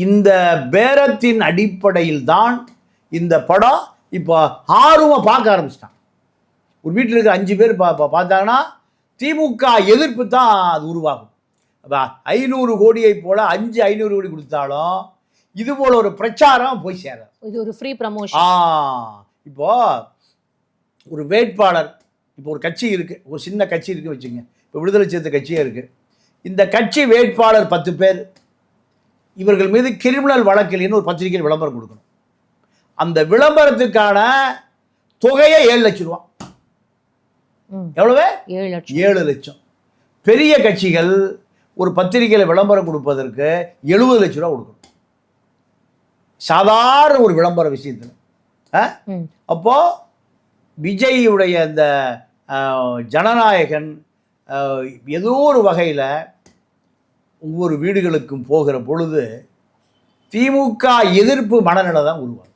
இந்த பேரத்தின் அடிப்படையில் தான் இந்த படம் இப்போ ஆர்வமாக பார்க்க ஆரம்பிச்சிட்டான். ஒரு வீட்டில் இருக்கிற 5 பேர் பார்த்தாங்கன்னா திமுக எதிர்ப்பு தான் அது உருவாகும். 500 கோடியை போல 500 கோடி கொடுத்தாலும் இது போல ஒரு பிரச்சாரம் போய் சேராது. இது ஒரு ஃப்ரீ ப்ரமோஷன். இப்போ ஒரு வேட்பாளர், இப்போ ஒரு கட்சி இருக்கு, ஒரு சின்ன கட்சி இருக்கு வச்சுங்க. இப்போ விடுதலை சிறுத்தை கட்சியே இருக்கு. இந்த கட்சி வேட்பாளர் 10 பேர், இவர்கள் மீது கிரிமினல் வழக்கில்னு ஒரு பத்திரிகையில் விளம்பரம் கொடுக்கணும். அந்த விளம்பரத்துக்கான தொகையே 7 லட்சம் ரூபா. எவ்வளவு? 7 லட்சம். பெரிய கட்சிகள் ஒரு பத்திரிகையில் விளம்பரம் கொடுப்பதற்கு 70 லட்சம் ரூபா கொடுக்கணும், சாதாரண ஒரு விளம்பர விஷயத்தில். அப்போ விஜய்யுடைய இந்த ஜனநாயகன் ஏதோ ஒரு வகையில் ஒவ்வொரு வீடுகளுக்கும் போகிற பொழுது திமுக எதிர்ப்பு மனநிலை தான் உருவாகும்.